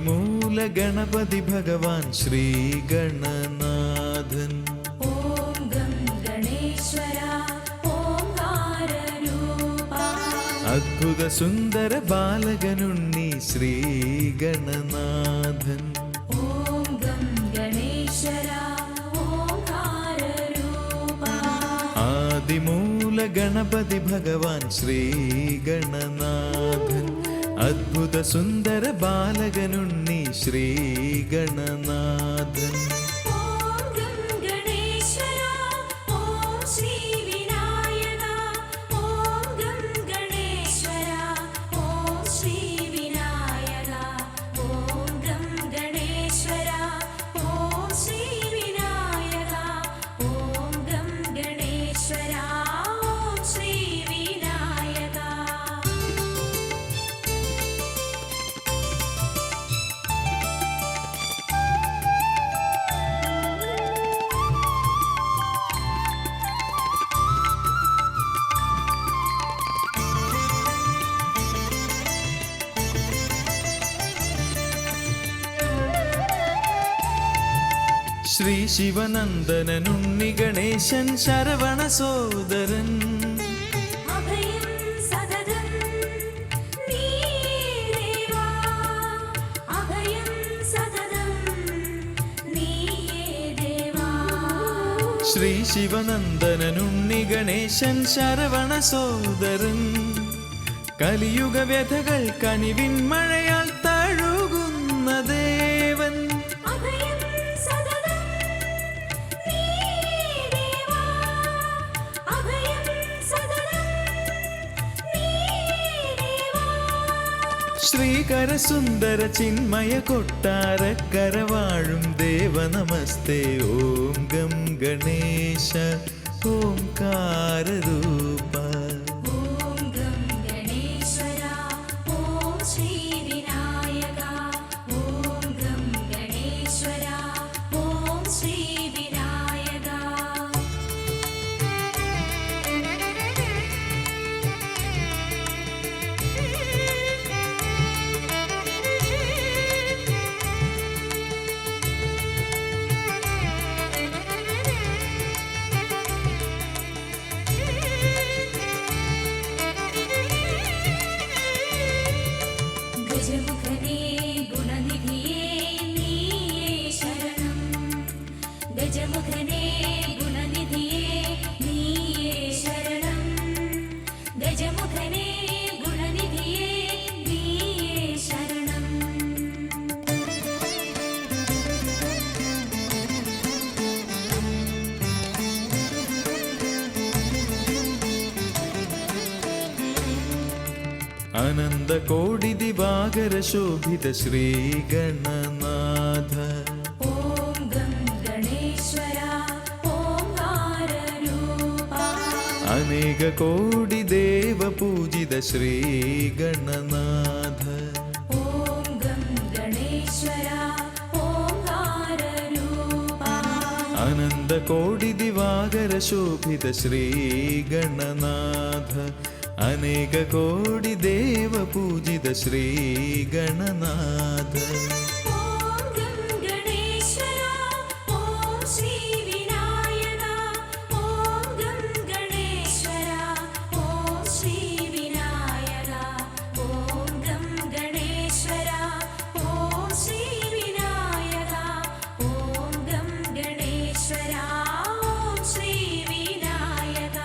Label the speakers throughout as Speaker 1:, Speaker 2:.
Speaker 1: ആദിമൂല ഗണപതി ഭഗവാൻ ശ്രീ ഗണനാഥൻ.
Speaker 2: ഓം ഗം ഗണേശ്വര ഓംകാരരൂപ.
Speaker 1: അദ്ഭുത സുന്ദര ബാലകനുണ്ണി ശ്രീ ഗണനാഥൻ.
Speaker 2: ഓം ഗം ഗണേശ്വര ഓംകാരരൂപ.
Speaker 1: ആദിമൂല ഗണപതി ഭഗവാൻ ശ്രീ ഗണനാഥൻ. അദ്ഭുത സുന്ദര ബാലകനുണ്ണി ശ്രീ ഗണനാഥൻ.
Speaker 2: ഓം ഗം ഗണേശ്വര ഓം ശ്രീ വിനായക. ഓം ഗം ഗണേശ്വര ഓം ശ്രീ വിനായക. ഓം ഗം ഗണേശ്വര ഓം ശ്രീ വിനായക. ഓം ഗം ഗണേശ്വര ഓം ശ്രീ വിനായക.
Speaker 1: ശ്രീ ശിവനന്ദനുണ്ണി ഗണേശൻ ശരവണ സോദരൻ.
Speaker 2: അഭയം സദദം നീയേവാ. അഭയം സദദം നീയേദേവാ.
Speaker 1: ശ്രീ ശിവനന്ദനുണ്ണി ഗണേശൻ ശരവണ സോദരൻ. കലിയുഗ വ്യഥകൾ കനിവിൻ മഴയാൽ തഴുകുന്ന ദേവൻ.
Speaker 2: അഭയം സദദം നീയേദേവാ. അഭയം സദദം നീയേദേവാ.
Speaker 1: ശ്രീകര സുന്ദര ചിന്മയ കൊട്ടാരക്കര വാഴും ദേവ നമസ്തേ. ഓം ഗം ഗണേശ ഓംകാരരൂപ.
Speaker 2: ഓം ഗം ഗണേശ്വര ഓം ശ്രീ വിനായക. ഓം ഗം ഗണേശ്വര ഓം ശ്രീ വിനായക. ഗജമുഖനേ ഗുണനിധിയേ നീയേ ശരണം. ഗജമുഖനേ ഗുണനിധിയേ നീയേ ശരണം. ഗജമുഖനേ ഗുണനിധിയേ നീയേ ശരണം.
Speaker 1: അനന്ത കോടി ദിവാകര ശോഭിത ശ്രീ ഗണനാഥ.
Speaker 2: ഓം ഗം ഗണേശ്വര ഓംകാരരൂപ.
Speaker 1: അനേക കോടി ദേവ പൂജിത ശ്രീ ഗണനാഥ.
Speaker 2: ഓം ഗം ഗണേശ്വര ഓംകാരരൂപ.
Speaker 1: അനന്ത കോടി ദിവാകര ശോഭിത ശ്രീ ഗണനാഥ. അനേക കോടി ദേവ പൂജിത ശ്രീ ഗണനാഥ.
Speaker 2: ഓം ഗം ഗണേശ്വര ഓം ശ്രീ വിനായക. ഓം ഗം ഗണേശ്വര ഓം ശ്രീ വിനായക. ഓം ഗം ഗണേശ്വര ഓം ശ്രീ വിനായക. ഓം ഗം ഗണേശ്വര ഓം ശ്രീ വിനായക.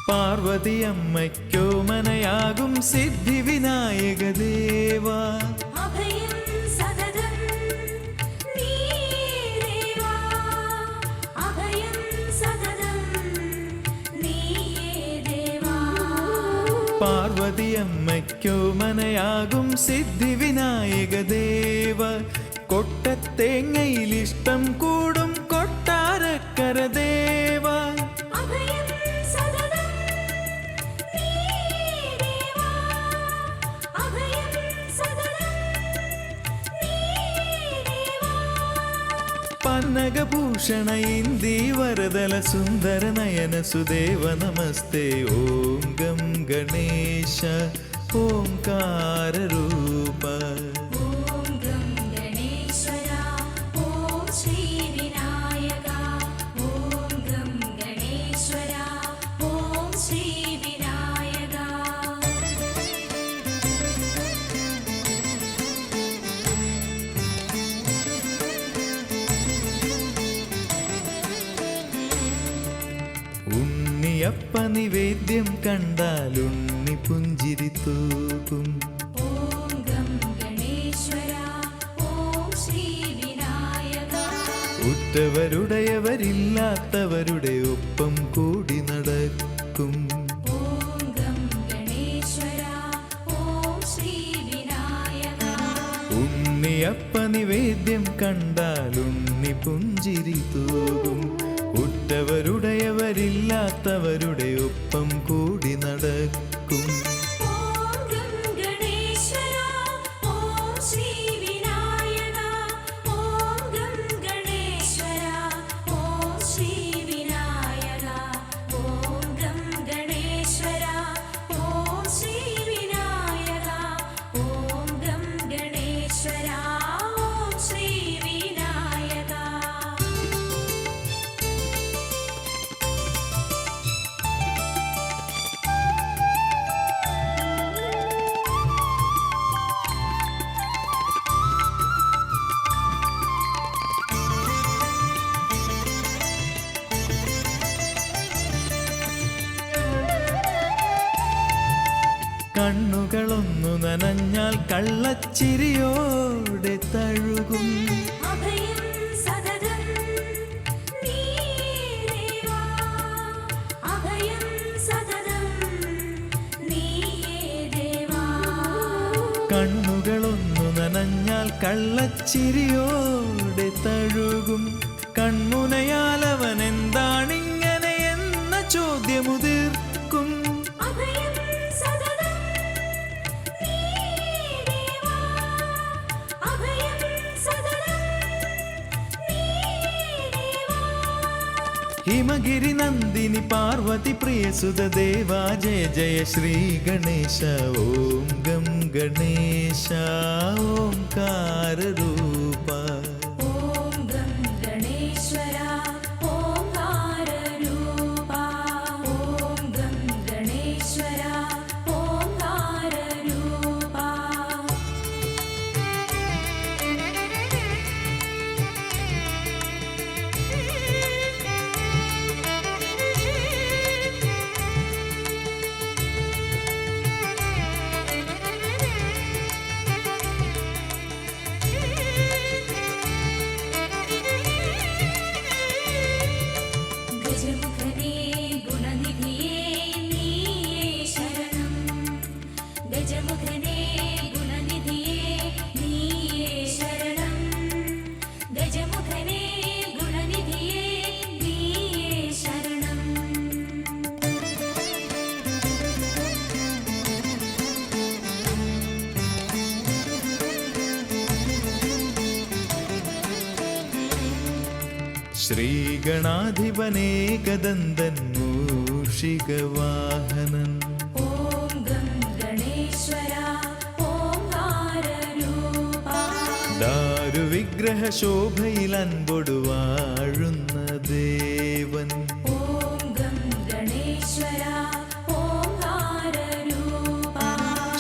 Speaker 1: പാർവതി അമ്മയ്ക്കോ മനയാകും സിദ്ധി വിനായക ദേവ.
Speaker 2: അഭയം സദദം നീയേദേവാ. അഭയം സദദം നീയേദേവാ.
Speaker 1: പാർവതി അമ്മയ്ക്കോ മനയാകും സിദ്ധി വിനായക ദേവ. കൊട്ട കോട്ടത്തേങ്ങയിലിഷ്ടം കൂടും കൊട്ടാരക്കര ദേവ.
Speaker 2: അഭയം സതതം നീ ദേവാ. അഭയം സതതം നീ ദേവാ.
Speaker 1: പന്നഗഭൂഷണ ഇന്ദി വരദല സുന്ദര നയന സുദേവ നമസ്തേ. ഓം ഗം ഗണേശ ഓംകാര രൂപ.
Speaker 2: ഓം ഗം ഗണേശ്വര ഓം ശ്രീ വിനായക. ഓം ഗം ഗണേശ്വര ഓം ശ്രീ വിനായക.
Speaker 1: ഉണ്ണിയപ്പ നിവേദ്യം കണ്ടാൽ ഉണ്ണി പുഞ്ചിരി തൂകും.
Speaker 2: ഓം ഗം ഗണേശ്വര ഓം ശ്രീ വിനായക.
Speaker 1: ഉറ്റവരുടയവരില്ലാത്തവരുടെ ഒപ്പം കൂടി നടക്കും.
Speaker 2: ഓം ഗം ഗണേശ്വര ഓം ശ്രീ വിനായക.
Speaker 1: ഉണ്ണിയപ്പ നിവേദ്യം കണ്ടാൽ ഉണ്ണി പുഞ്ചിരി തൂകും. ഉറ്റവരുടയവരില്ലാത്തവരുടെ ഒപ്പം കൂടി നടക്കും.
Speaker 2: ഓം ഗം ഗണേശ്വര ഓം ശ്രീ വിനായക. ഓം ഗം ഗണേശ്വര ഓം ശ്രീ വിനായക. ഓം ഗം ഗണേശ്വര ഓം ശ്രീ വിനായക. ഓം ഗം ഗണേശ്വര ഓം ശ്രീ വിനായക.
Speaker 1: കണ്ണുകളൊന്നു നനഞ്ഞാൽ കള്ളച്ചിരിയോടെ തഴുകും.
Speaker 2: അഭയം സതതം നീ ദേവാ. അഭയം സതതം നീ ദേവാ.
Speaker 1: കണ്ണുകളൊന്നു നനഞ്ഞാൽ കള്ളച്ചിരിയോടെ തഴുകും. കൺമുനയാൽ അവൻ എന്താണിങ്ങനെ എന്ന ചോദ്യമുതിർക്കും.
Speaker 2: അഭയം സതതം നീ ദേവാ. അഭയം സതതം നീ ദേവാ.
Speaker 1: ഹിമഗിരി നന്ദിനി പാർവതി പ്രിയസുത ദേവാ ജയ ജയ ശ്രീ ഗണേശ. ഓം ഗം ഗണേശ ഓംകാര രൂപ.
Speaker 2: ഓം ഗം ഗണേശ്വര ഓംകാര രൂപ. ഓം ഗം ഗണേശ്വര ഓംകാര രൂപ. ഗജമുഖനേ ഗുണനിധിയേ നീയേ ശരണം. ഗജമുഖനേ ഗുണനിധിയേ നീയേ ശരണം. ഗജമുഖനേ ഗുണനിധിയേ നീയേ ശരണം.
Speaker 1: ശ്രീഗണാധിപനേകദന്തൻ മൂഷികവാഹനൻ.
Speaker 2: ഓം ഗം ഗണേശ്വര ഓംകാര രൂപ.
Speaker 1: ദാരുവിഗ്രഹ ശോഭയിൽ അൻപൊടു വാഴുന്ന ദേവൻ.
Speaker 2: ഓം ഗം ഗണേശ്വര ഓംകാര രൂപ.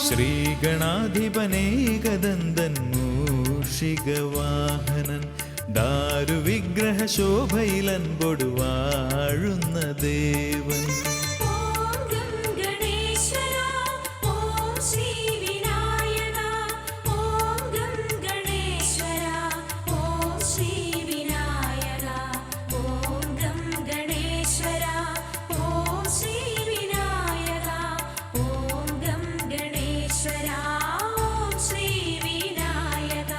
Speaker 1: ശ്രീഗണാധിപനേകദന്തൻ മൂഷികവാഹനൻ. ദാരുവിഗ്രഹ ശോഭയിൽ അൻപൊടു വാഴുന്ന ദേവൻ.
Speaker 2: ഓം ഗം ഗണേശ്വര ഓം ശ്രീ വിനായക. ഓം ഗം ഗണേശ്വര ഓം ശ്രീ വിനായക. ഓം ഗം ഗണേശ്വര ഓം ശ്രീ വിനായക. ഓം ഗം ഗണേശ്വര ഓം ശ്രീ വിനായക.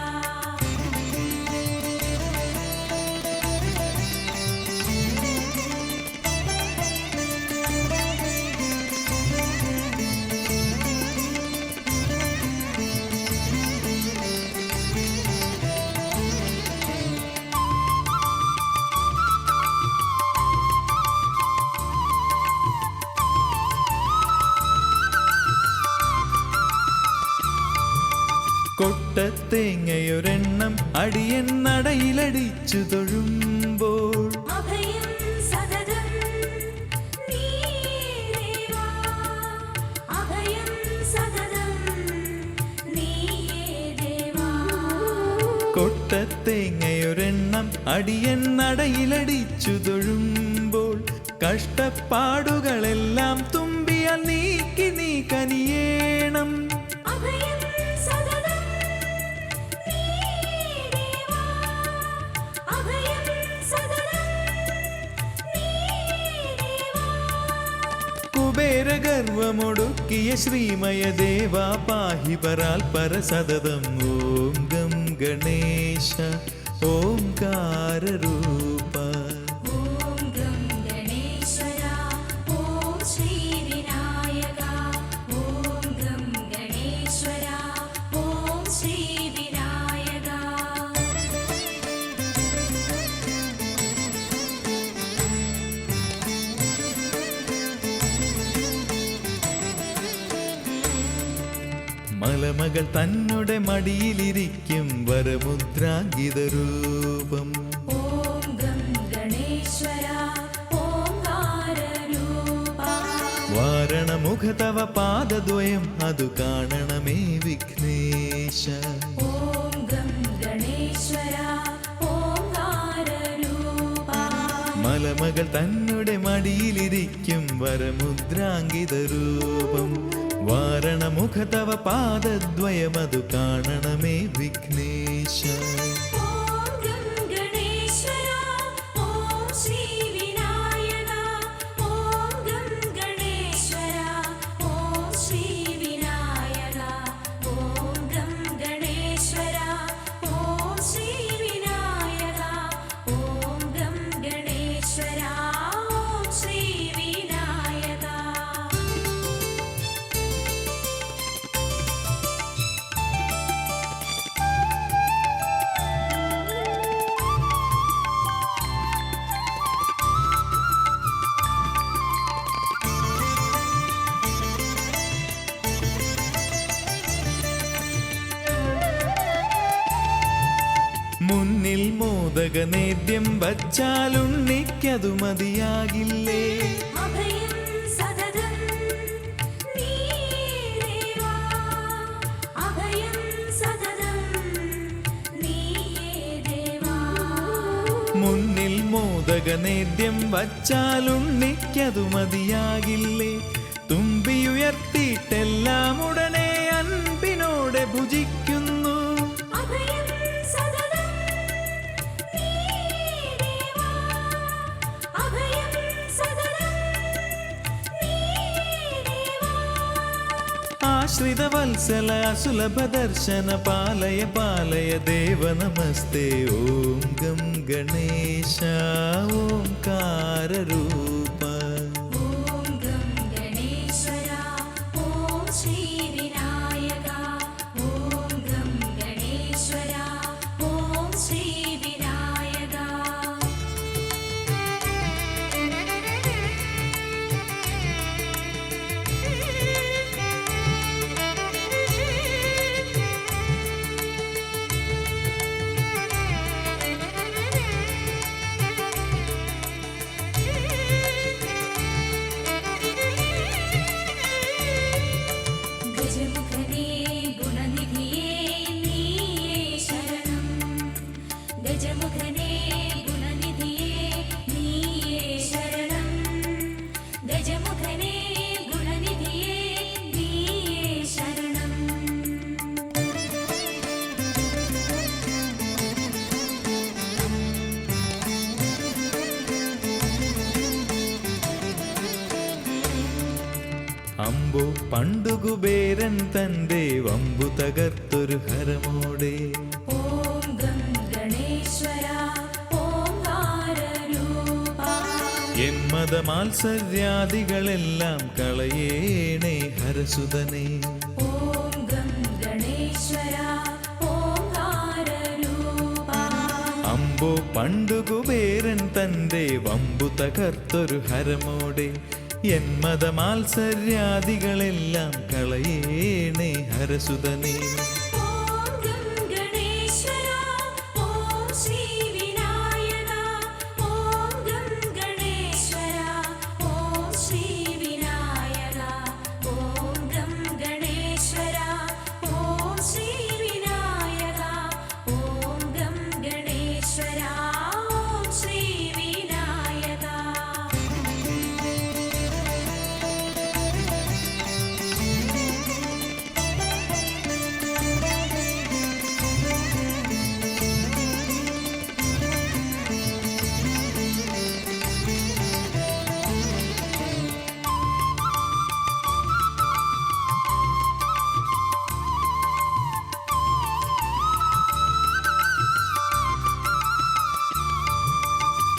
Speaker 1: കൊട്ടത്തേങ്ങയൊരെണ്ണം അടിയൻ നടയിലടിച്ചു തൊഴുമ്പോൾ
Speaker 2: അഭയം സതതം നീയേ ദേവാ അഭയം സതതം നീയേ ദേവാ
Speaker 1: കൊട്ടത്തേങ്ങയൊരെണ്ണം അടിയൻ നടയിലടിച്ചു തൊഴുമ്പോൾ കഷ്ടപ്പാടുകളെല്ലാം തുമ്പിയാൽ നീക്കി നീ കനിയേണം.
Speaker 2: അഭയം സതതം നീയേ ദേവാ അഭയം സതതം നീയേ ദേവാ
Speaker 1: കുബേരഗർവമൊടുക്കിയ ശ്രീമയ ദേവാ പാഹി പരാൽപര സതതം. ഓം ഗം ഗണേശ ഓംകാരരൂപ.
Speaker 2: ഓം ഗം ഗണേശ്വര ഓം ശ്രീ വിനായക ഓം ഗം ഗണേശ്വര ഓം ശ്രീ വിനായക
Speaker 1: മലമകൾ തന്നുടെ മടിയിലിരിക്കും വരമുദ്രാങ്കിത രൂപം.
Speaker 2: ഓം ഗം ഗണേശ്വര ഓംകാരരൂപ
Speaker 1: വാരണമുഖ തവ പാദദ്വയം അതു കാണണമേ വിഘ്നേശ.
Speaker 2: ഓം ഗം ഗണേശ്വര ഓംകാരരൂപ
Speaker 1: മലമകൾ തന്നുടെ മടിയിലിരിക്കും വരമുദ്രാങ്കിത രൂപം. വാരണമുഖ തവ പാദദ്വയമതു കാണണമേ വിഘ്നേശ.
Speaker 2: ഓം ഗം ഗണേശ്വര ഓം ശ്രീ വിനായക ഓം ഗം ഗണേശ്വര ഓം ശ്രീ വിനായക ഓം ഗം ഗണേശ്വര ഓം ശ്രീ വിനായക ഓം ഗം ഗണേശ്വര ഓം ശ്രീ വിനായക
Speaker 1: മുന്നിൽ മോദക നേദ്യം വച്ചാലുണ്ണിക്കതു മതിയാകില്ലേ.
Speaker 2: അഭയം സതതം നീയേ ദേവാ അഭയം സതതം നീയേ ദേവാ
Speaker 1: മുന്നിൽ മോദക നേദ്യം വച്ചാലുണ്ണിക്കതു മതിയാകില്ലേ. തുമ്പിയുയർത്തിയിട്ടെല്ലാം ഉടനെ അൻപിനോടെ ഭുജിക്കുന്നു.
Speaker 2: അഭയം സതതം നീയേ ദേവാ അഭയം സതതം നീയേ ദേവാ
Speaker 1: ആശ്രിത വത്സല സുലഭ ദർശന പാലയ പാലയ ദേവ നമസ്തേ. ഓം ഗം ഗണേശ ഓംകാരരൂപ.
Speaker 2: ഓം ഗം ഗണേശ്വര ഓം ശ്രീ വിനായക ഓം ഗം ഗണേശ്വര ഓം ശ്രീ വിനായക ഗജമുഖനേ ഗുണനിധിയേ നീയേ ശരണം ഗജമുഖനേ ഗുണനിധിയേ നീയേ ശരണം ഗജമുഖനേ ഗുണനിധിയേ നീയേ ശരണം
Speaker 1: അമ്പു പണ്ടു കുബേരൻ തന്റെ വമ്പു തകർത്തൊരു ഹരമോടെ.
Speaker 2: ഓം ഗം ഗണേശ്വര ഓംകാരരൂപ
Speaker 1: മതമാത്സര്യാദികളെല്ലാം കളയേണേ ഹരസുതനേ.
Speaker 2: ഓം ഗം ഗണേശ്വര ഓംകാരരൂപ
Speaker 1: അമ്പോ പണ്ടു കുബേരൻ തന്റെ വമ്പു തകർത്തൊരു ഹരമോടെ. മതമാത്സര്യാദികളെല്ലാം കളയേണേ ഹരസുതനേ.
Speaker 2: ഓം ഗം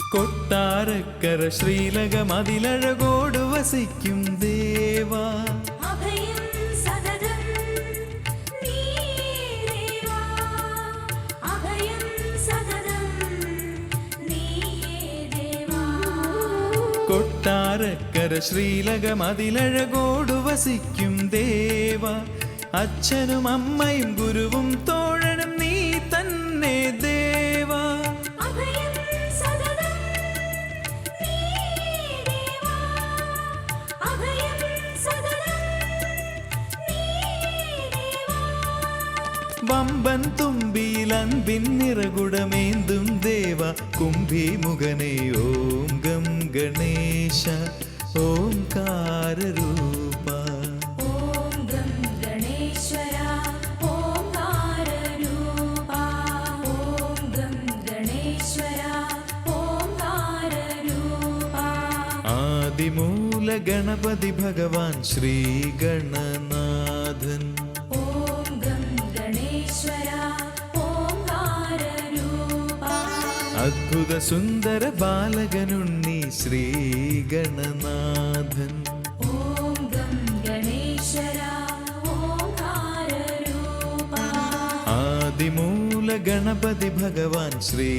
Speaker 1: കൊട്ടാരക്കര ശ്രീലകമതിലഴകോട് വസിക്കും ദേവാ
Speaker 2: അഭയം സതതം നീയേ ദേവാ അഭയം സതതം നീയേ ദേവാ
Speaker 1: കൊട്ടാരക്കര ശ്രീലകമതിലഴകോട് വസിക്കും ദേവാ അച്ഛനും അമ്മയും ഗുരുവും തോഴനും നീ തന്നെ ദേവാ
Speaker 2: അഭയം സതതം നീയേ ദേവാ അഭയം സതതം നീയേ ദേവാ
Speaker 1: വമ്പൻ തുമ്പിയിൽ അൻപിൻ നിറകുടമേന്തും ദേവ കുംഭിമുഖനെ ഓം ഗം ഗണേശ ഓംകാരരൂപ
Speaker 2: ഓം ഗം ഗണേശ്വര ഓംകാരരൂപ ഓം ഗം ഗണേശ്വര ഓംകാരരൂപ
Speaker 1: ആദിമൂല ഗണപതി ഭഗവാൻ ശ്രീ ഗണനാഥൻ
Speaker 2: ഓം ഗം ഗണേശ്വര ഓംകാരരൂപ
Speaker 1: അദ്ഭുത സുന്ദര ബാലകനുണ്ണി ശ്രീ ഗണനാഥൻ
Speaker 2: ഓം ഗം ഗണേശ്വര ഓംകാരരൂപ
Speaker 1: ആദിമൂല ഗണപതി ഭഗവാൻ ശ്രീ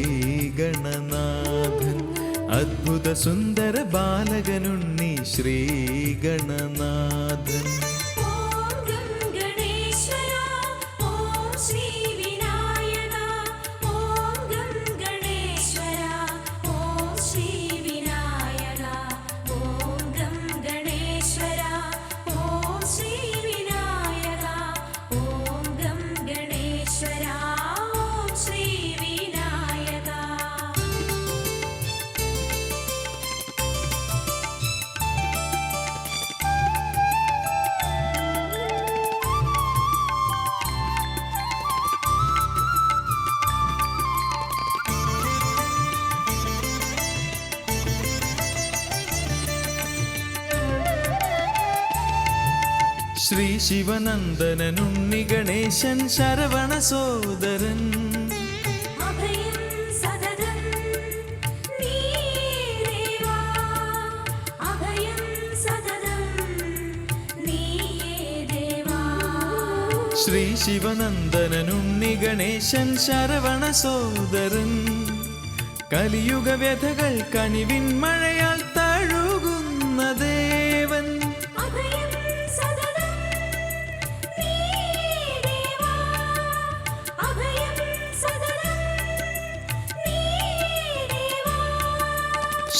Speaker 1: ഗണനാഥൻ അദ്ഭുത സുന്ദര ബാലകനുണ്ണി ശ്രീ ഗണനാഥൻ
Speaker 2: ഓം ഗം ഗണേശ്വര ഓം ശ്രീ വിനായക ഓം ഗം ഗണേശ്വര ഓം ശ്രീ വിനായക ഓം ഗം ഗണേശ്വര ഓം ശ്രീ വിനായക ഓം ഗം ഗണേശ്വര ഓം ശ്രീ വിനായക
Speaker 1: ശ്രീ ശിവനന്ദനനുണ്ണി ഗണേശൻ ശരവണ സോദരൻ
Speaker 2: അഭയം സതതം നീയേ ദേവാ അഭയം സതതം നീയേ ദേവാ
Speaker 1: ശ്രീ ശിവനന്ദനനുണ്ണി ഗണേശൻ ശരവണ സോദരൻ കലിയുഗ വ്യഥകൾ കനിവിൻ മഴയാൽ തഴുകുന്ന ദേവൻ
Speaker 2: അഭയം സതതം നീയേ ദേവാ അഭയം സതതം നീയേ ദേവാ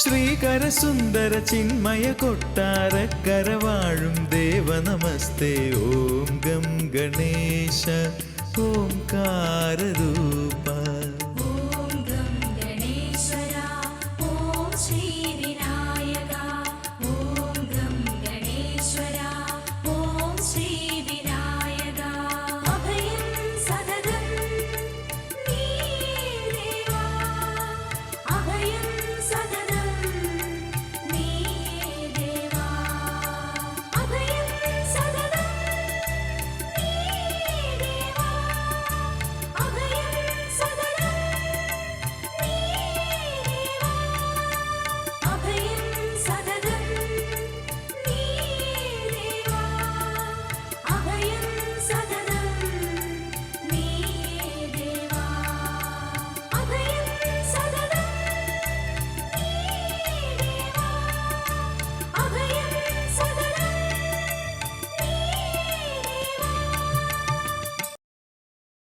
Speaker 1: ശ്രീകര സുന്ദര ചിന്മയ കൊട്ടാരക്കര വാഴും ദേവ നമസ്തേ ഓം ഗം ഗണേശ ഓംകാരരൂപ